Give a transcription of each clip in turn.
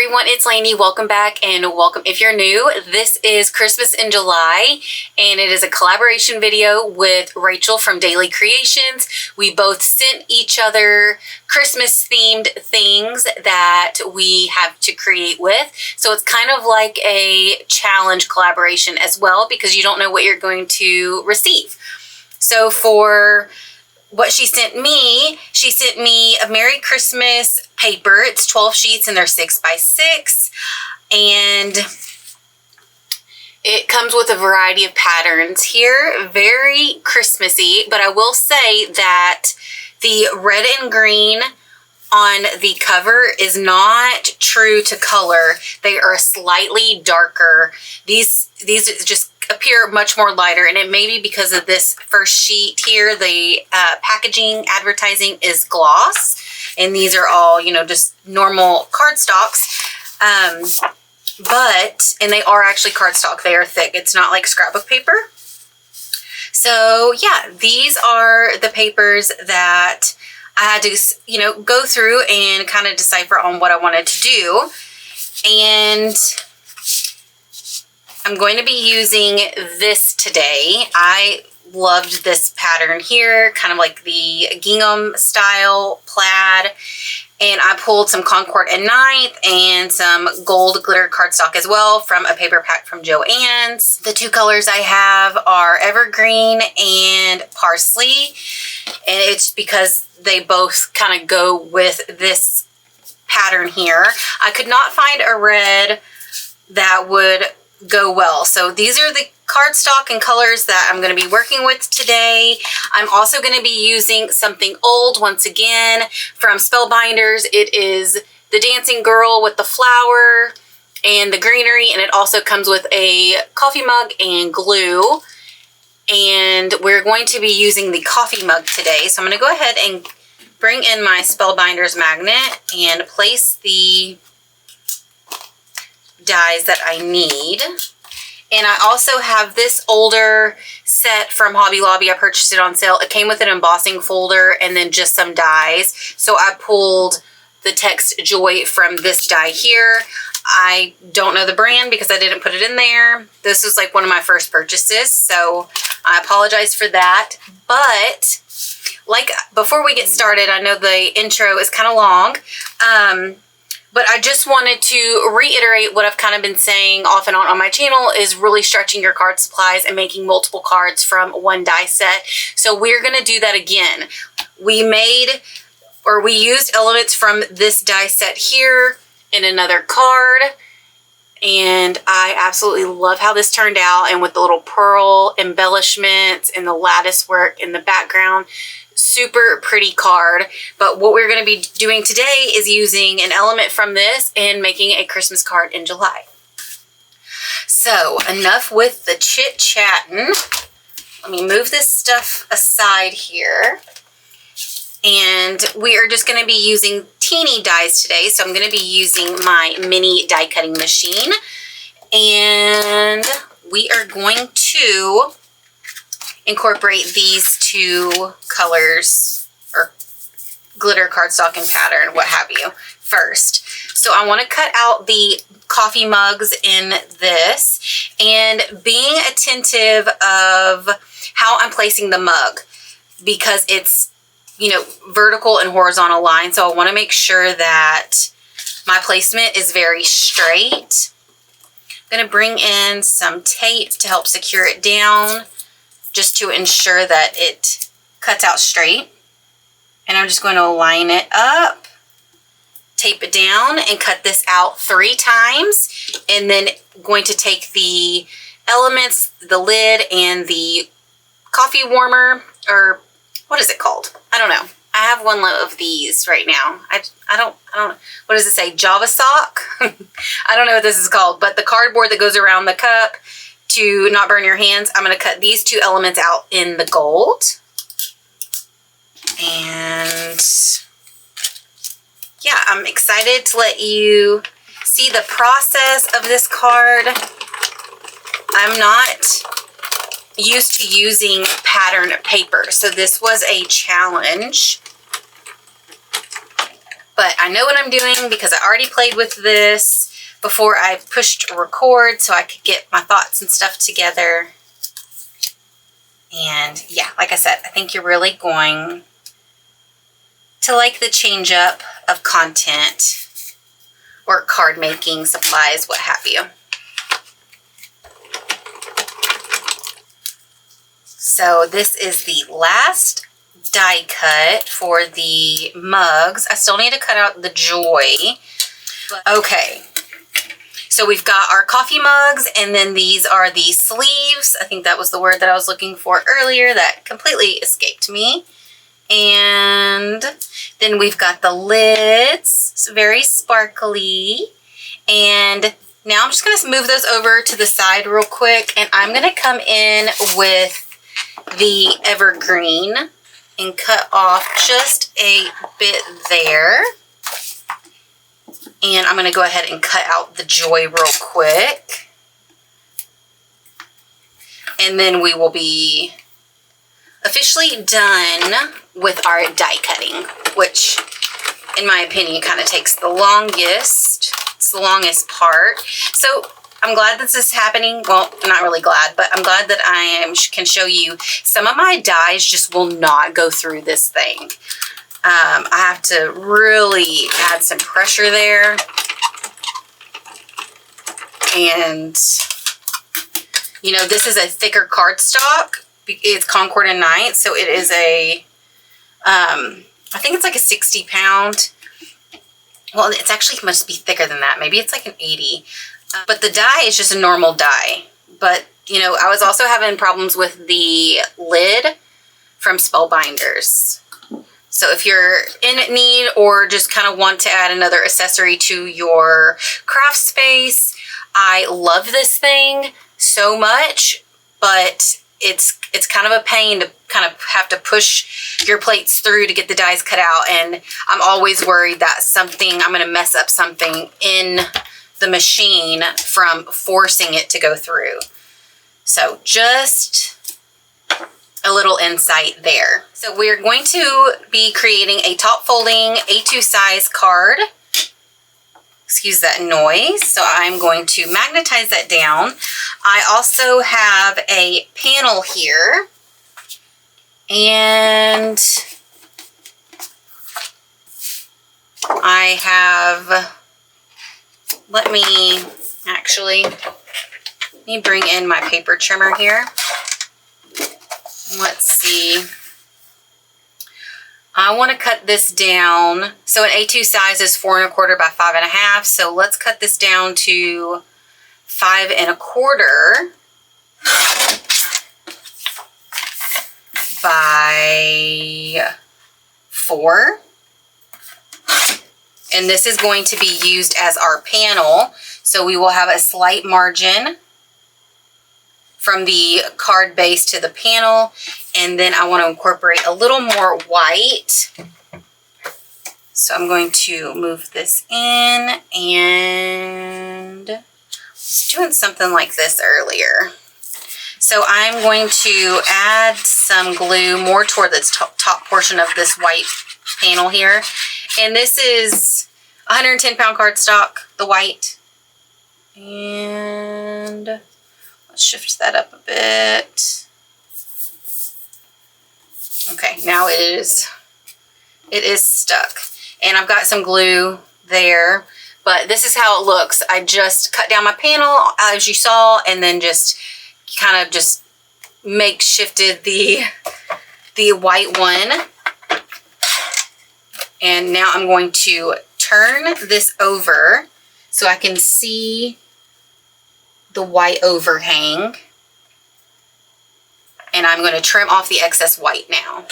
everyone, it's Lainey. Welcome back and welcome if you're new. This is Christmas in July and it is a collaboration video with Rachel from Daly Creations. We both sent each other Christmas themed things that we have to create with. So it's kind of like a challenge collaboration as well because you don't know what you're going to receive. So for what she sent me a Merry Christmas paper. It's 12 sheets and they're 6x6. And it comes with a variety of patterns here. Very Christmassy, but I will say that the red and green on the cover is not true to color. They are slightly darker. These just appear much more lighter, and it may be because of this first sheet here. The packaging advertising is gloss, and these are all, you know, just normal cardstocks. And they are actually cardstock. They are thick. It's not like scrapbook paper. So yeah, these are the papers that I had to, you know, go through and kind of decipher on what I wanted to do. And I'm going to be using this today. I loved this pattern here, kind of like the gingham style plaid. And I pulled some Concord and Ninth and some gold glitter cardstock as well from a paper pack from Joann's. The two colors I have are Evergreen and Parsley. And it's because they both kind of go with this pattern here. I could not find a red that would go well. So these are the cardstock and colors that I'm going to be working with today. I'm also going to be using something old once again from Spellbinders. It is the dancing girl with the flower and the greenery, and it also comes with a coffee mug and glue. And we're going to be using the coffee mug today. So I'm going to go ahead and bring in my Spellbinders magnet and place the dies that I need. And I also have this older set from Hobby Lobby. I purchased it on sale. It came with an embossing folder and then just some dies. So I pulled the Text Joy from this die here. I don't know the brand because I didn't put it in there. This was like one of my first purchases, so I apologize for that. But like before we get started, I know the intro is kind of long. But I just wanted to reiterate what I've kind of been saying off and on my channel is really stretching your card supplies and making multiple cards from one die set. So we're going to do that again. We used elements from this die set here in another card. And I absolutely love how this turned out. And with the little pearl embellishments and the lattice work in the background. Super pretty card. But what we're going to be doing today is using an element from this and making a Christmas card in July. So enough with the chit-chatting. Let me move this stuff aside here. And we are just going to be using teeny dies today. So I'm going to be using my mini die cutting machine. And we are going to incorporate these two colors or glitter cardstock and pattern, what have you, first. So I want to cut out the coffee mugs in this and being attentive of how I'm placing the mug because it's, you know, vertical and horizontal line. So I want to make sure that my placement is very straight. I'm going to bring in some tape to help secure it down, just to ensure that it cuts out straight. And I'm just going to line it up, tape it down, and cut this out 3 times. And then going to take the elements, the lid, and the coffee warmer, or what is it called? I don't know. I have one of these right now. I don't, what does it say? Java sock? I don't know what this is called, but the cardboard that goes around the cup to not burn your hands. I'm going to cut these 2 elements out in the gold. And yeah, I'm excited to let you see the process of this card. I'm not used to using pattern paper, so this was a challenge. But I know what I'm doing because I already played with this before I pushed record so I could get my thoughts and stuff together. And yeah, like I said, I think you're really going to like the change up of content or card making supplies, what have you. So this is the last die cut for the mugs. I still need to cut out the joy. Okay. So we've got our coffee mugs, and then these are the sleeves. I think that was the word that I was looking for earlier that completely escaped me. And then we've got the lids. It's very sparkly. And now I'm just going to move those over to the side real quick, and I'm going to come in with the evergreen and cut off just a bit there. And I'm going to go ahead and cut out the joy real quick. And then we will be officially done with our die cutting, which in my opinion kind of takes the longest. It's the longest part. So I'm glad this is happening. Well, I'm not really glad, but I'm glad that I can show you some of my dies just will not go through this thing. I have to really add some pressure there. And, you know, this is a thicker cardstock. It's Concord and Knight, so it is a, I think it's like a 60 pound. Well, it's actually must be thicker than that. Maybe it's like an 80. But the die is just a normal die. But, you know, I was also having problems with the lid from Spellbinders. So if you're in need or just kind of want to add another accessory to your craft space, I love this thing so much, but it's kind of a pain to kind of have to push your plates through to get the dies cut out. And I'm always worried that I'm going to mess up something in the machine from forcing it to go through. So just a little insight there. So we're going to be creating a top folding A2 size card. Excuse that noise. So I'm going to magnetize that down. I also have a panel here, and I have, let me bring in my paper trimmer here. Let's see. I want to cut this down. So an A2 size is 4 1/4 by 5 1/2. So let's cut this down to 5 1/4 by 4. And this is going to be used as our panel. So we will have a slight margin from the card base to the panel, and then I want to incorporate a little more white. So I'm going to move this in, and I was doing something like this earlier. So I'm going to add some glue more toward the top portion of this white panel here. And this is 110 pound cardstock, the white. And shift that up a bit. Okay, now it is stuck. And I've got some glue there, but this is how it looks. I just cut down my panel, as you saw, and then just kind of just makeshifted the white one. And now I'm going to turn this over so I can see the white overhang, and I'm going to trim off the excess white now.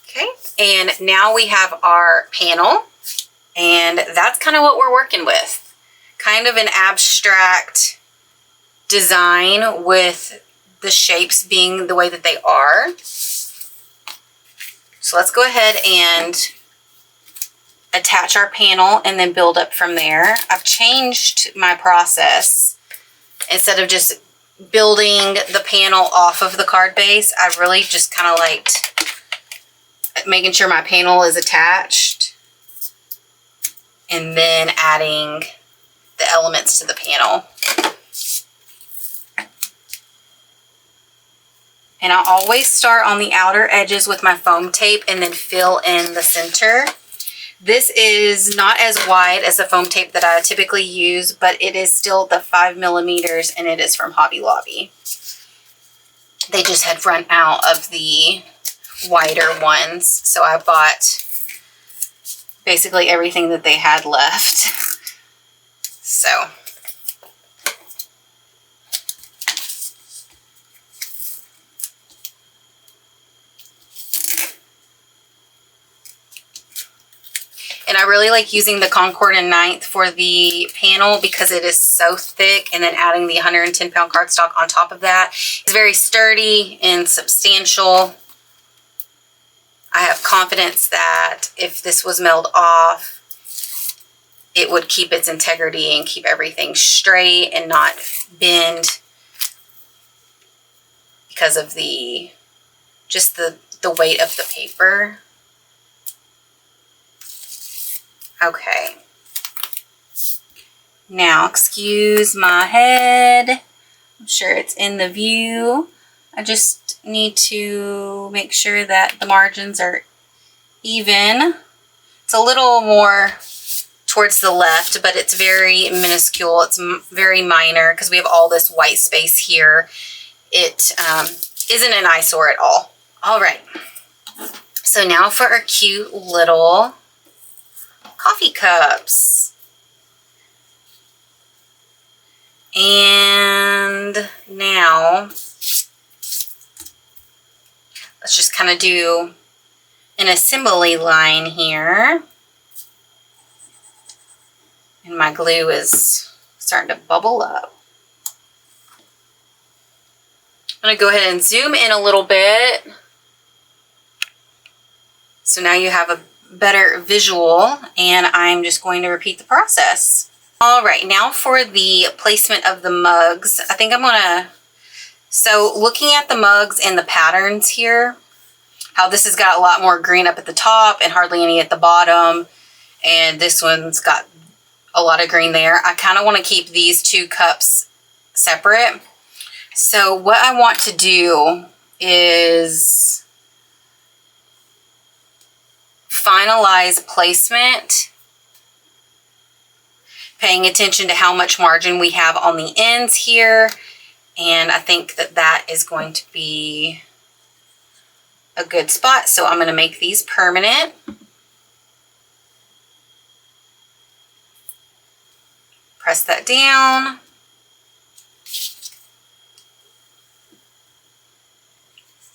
Okay, and now we have our panel, and that's kind of what we're working with. Kind of an abstract design with the shapes being the way that they are. So let's go ahead and attach our panel and then build up from there. I've changed my process. Instead of just building the panel off of the card base, I really just kind of liked making sure my panel is attached. and then adding the elements to the panel. And I always start on the outer edges with my foam tape and then fill in the center. This is not as wide as the foam tape that I typically use, but it is still the 5mm, and it is from Hobby Lobby. They just had run out of the wider ones, so I bought basically everything that they had left. So and I really like using the Concord and 9th for the panel because it is so thick, and then adding the 110-pound cardstock on top of that is very sturdy and substantial. I have confidence that if this was milled off, it would keep its integrity and keep everything straight and not bend because of just the weight of the paper. Okay. Now, excuse my head. I'm sure it's in the view. I just need to make sure that the margins are even. It's a little more towards the left, but it's very minuscule. It's very minor because we have all this white space here. It isn't an eyesore at all. All right. So now for our cute little coffee cups. And now let's just kind of do an assembly line here. And my glue is starting to bubble up. I'm going to go ahead and zoom in a little bit. So now you have a better visual, and I'm just going to repeat the process. All right, now for the placement of the mugs. I think I'm gonna, so looking at the mugs and the patterns here, how this has got a lot more green up at the top and hardly any at the bottom, and this one's got a lot of green there. I kind of want to keep these two cups separate. So what I want to do is finalize placement, paying attention to how much margin we have on the ends here. And I think that that is going to be a good spot. So I'm going to make these permanent. Press that down.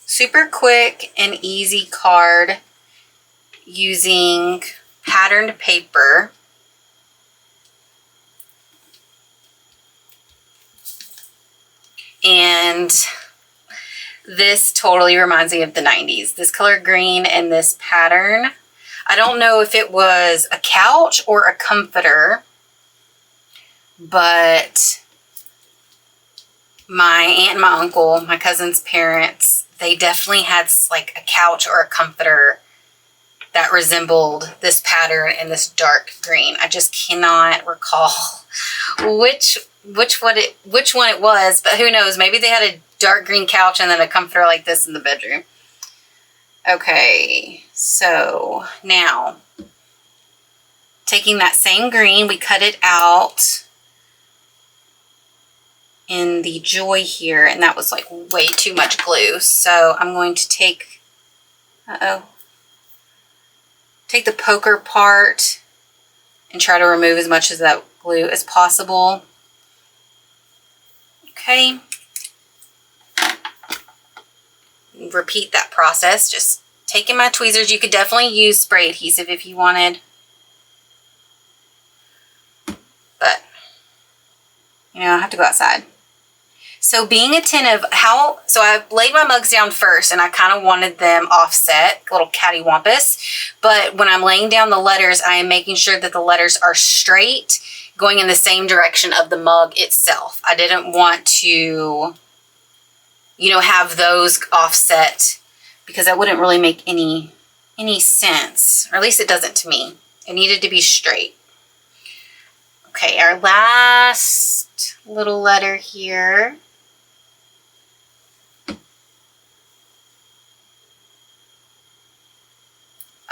Super quick and easy card using patterned paper. And this totally reminds me of the 90s. This color green and this pattern. I don't know if it was a couch or a comforter, but my aunt and my uncle, my cousin's parents, they definitely had like a couch or a comforter that resembled this pattern in this dark green. I just cannot recall which one it was, but who knows? Maybe they had a dark green couch and then a comforter like this in the bedroom. Okay, so now taking that same green, we cut it out in the Joy here, and that was like way too much glue. So I'm going to take, take the poker part and try to remove as much of that glue as possible. Okay. Repeat that process, just taking my tweezers. You could definitely use spray adhesive if you wanted, but you know, I have to go outside. So being attentive, so I laid my mugs down first, and I kind of wanted them offset, a little cattywampus. But when I'm laying down the letters, I am making sure that the letters are straight, going in the same direction of the mug itself. I didn't want to, you know, have those offset because that wouldn't really make any sense, or at least it doesn't to me. It needed to be straight. Okay, our last little letter here.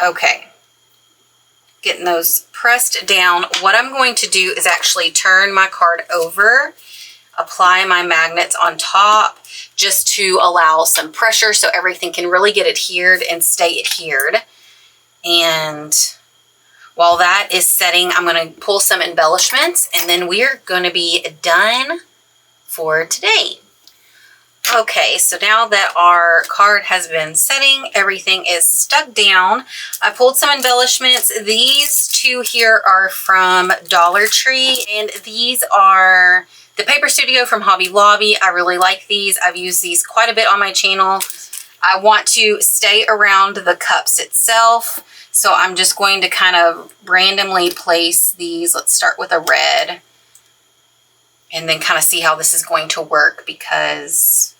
Okay, getting those pressed down. What I'm going to do is actually turn my card over, apply my magnets on top just to allow some pressure so everything can really get adhered and stay adhered. And while that is setting, I'm going to pull some embellishments and then we're going to be done for today. Okay, so now that our card has been setting, everything is stuck down. I pulled some embellishments. These two here are from Dollar Tree, and these are the Paper Studio from Hobby Lobby. I really like these. I've used these quite a bit on my channel. I want to stay around the cups itself, so I'm just going to kind of randomly place these. Let's start with a red, and then kind of see how this is going to work because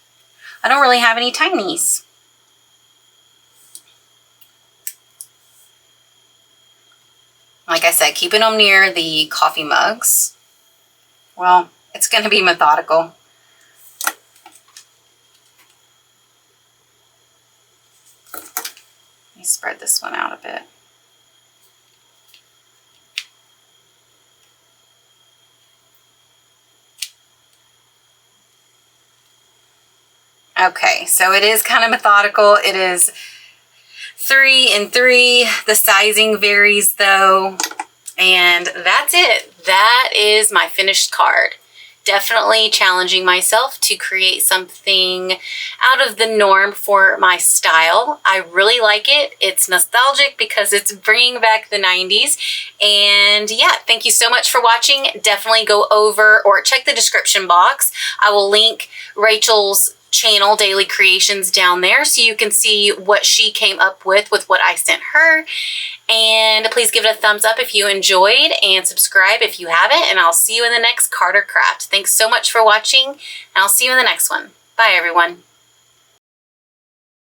I don't really have any tinies. Like I said, keeping them near the coffee mugs. Well, it's going to be methodical. Let me spread this one out a bit. Okay, so it is kind of methodical. It is 3 and 3. The sizing varies though. And that's it. That is my finished card. Definitely challenging myself to create something out of the norm for my style. I really like it. It's nostalgic because it's bringing back the 90s. And yeah, thank you so much for watching. Definitely go over or check the description box. I will link Rachel's channel, Daily Creations, down there so you can see what she came up with what I sent her. And please give it a thumbs up if you enjoyed and subscribe if you haven't, and I'll see you in the next Card or Craft. Thanks so much for watching, and I'll see you in the next one. Bye everyone.